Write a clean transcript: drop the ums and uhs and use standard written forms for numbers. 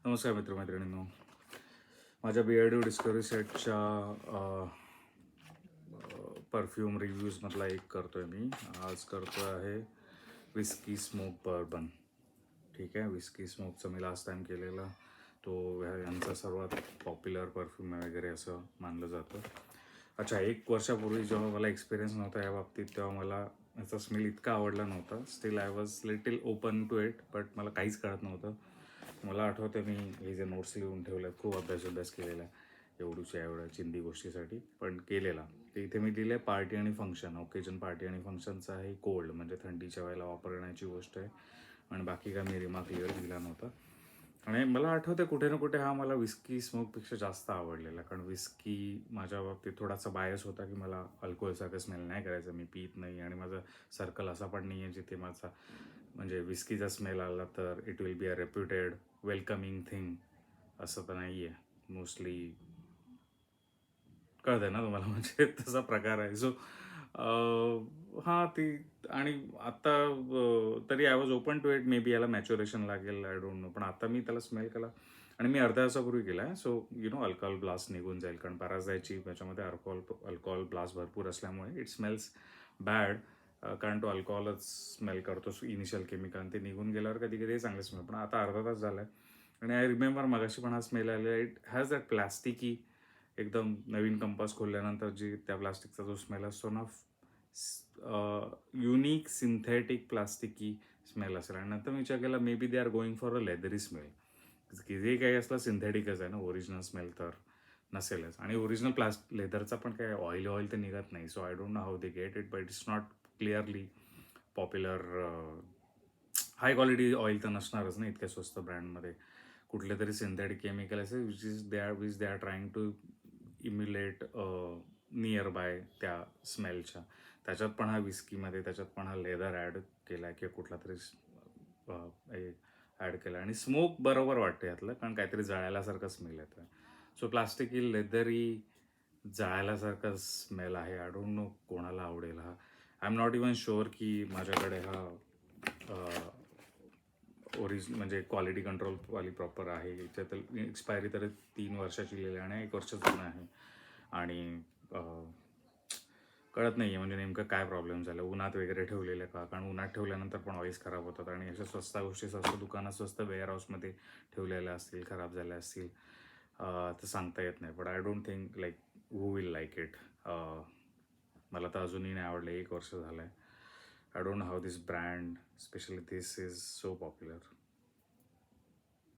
नमस्कार मित्रमैत्रिणींनो. माझ्या BYD discovery सेटच्या परफ्यूम रिव्ह्यूजमधला एक करतो आहे मी. आज करतो आहे विस्की स्मोक बर्बन. ठीक आहे, विस्की स्मोकचं मी लास्ट टाईम केलेला. तो यांचा सर्वात पॉप्युलर परफ्यूम वगैरे असं मानलं जातं. अच्छा, 1 वर्षापूर्वी जेव्हा मला एक्सपिरियन्स नव्हता या बाबतीत, तेव्हा मला याचा स्मेल इतका आवडला नव्हता. Still I was little open to it, but मला काहीच कळत नव्हतं. मला आठवतं मी हे जे नोट्स लिहून ठेवले आहेत, खूप अभ्यास केलेला आहे एवढ्या चिंदी गोष्टीसाठी, पण केलेला. ते इथे मी दिले पार्टी आणि फंक्शन, ओकेजन पार्टी आणि फंक्शनचं आहे. कोल्ड म्हणजे थंडीच्या वेळेला वापरण्याची गोष्ट आहे. आणि बाकी काय मी रिमार्क क्लिअर दिला नव्हता. आणि मला आठवतं कुठे ना कुठे हा मला विस्की स्मोकपेक्षा जास्त आवडलेला, कारण विस्की माझ्या बाबतीत थोडासा बायस होता की मला अल्कोहोलसारखं स्मेल नाही करायचं, मी पित नाही. आणि माझं सर्कल असा पण नाही आहे जिथे माझा म्हणजे विस्कीचा स्मेल आला तर it will be a reputed welcoming thing, असं तर नाही आहे. मोस्टली कळतंय ना तुम्हाला, म्हणजे तसा प्रकार आहे. सो हां, ती. आणि आता तरी I was open to it. Maybe याला मॅच्युरेशन लागेल, आय डोंट नो. पण आता मी त्याला स्मेल केला आणि मी अर्ध्या तासापूर्वी केला आहे. सो अल्कोहोल ब्लास्ट निघून जाईल, कारण बऱ्याचदाची त्याच्यामध्ये अल्कोहोल ब्लास्ट भरपूर असल्यामुळे इट स्मेल्स बॅड. कारण तो अल्कोहोलच स्मेल करतो इनिशियल केमिकल, आणि ते निघून गेल्यावर कधी कधी चांगलं स्मेल. पण आता अर्धा तास झाला आहे आणि आय रिमेंबर मगाशी पण हा स्मेल आलेला. इट हॅज दॅट प्लॅस्टिकी, एकदम नवीन कंपास खोलल्यानंतर जी त्या प्लास्टिकचा जो स्मेल असतो ना, युनिक सिंथेटिक प्लास्टिकी स्मेल असेल. आणि नंतर मी विचार केला, may be they are going for a leathery smell. जे काही असलं सिंथेटिकच आहे ना, ओरिजिनल स्मेल तर नसेलच. आणि ओरिजिनल लेदरचा पण काय ऑइल तर निघत नाही. So I don't know how they get it, but it's not clearly popular. High quality oil तर नसणारच ना इतक्या स्वस्त ब्रँडमध्ये. कुठले तरी सिंथेटिक केमिकल असेल which they are trying to emulate nearby त्या स्मेलच्या. त्याच्यात पण हा विस्कीमध्ये त्याच्यात पण हा लेदर ॲड केला आहे किंवा कुठला तरी ॲड केला. आणि स्मोक बरोबर वाटतं यातलं, कारण काहीतरी जळायलासारखं स्मेल येतं. सो प्लास्टिकी लेदरी जळायलासारखा स्मेल आहे. आय डोंट नो कोणाला आवडेल हा. I am not even sure की माझ्याकडे हा म्हणजे क्वालिटी कंट्रोलवाली प्रॉपर आहे. याच्यात एक्सपायरी तर 3 वर्षाची लिहिली आणि 1 वर्ष जुनं आहे. आणि कळत नाही आहे म्हणजे नेमकं काय प्रॉब्लेम झाला. उन्हात वगैरे ठेवलेलं का? कारण उन्हात ठेवल्यानंतर पण ऑइल्स खराब होतात. आणि अशा स्वस्त गोष्टी स्वस्त दुकानात स्वस्त वेअरहाऊसमध्ये ठेवलेल्या असतील, खराब झाल्या असतील, तर सांगता येत नाही. But I don't think like who will like it. मला तर अजूनही नाही आवडलं. 1 वर्ष झालं आहे. I don't know how this brand, specially this is so popular.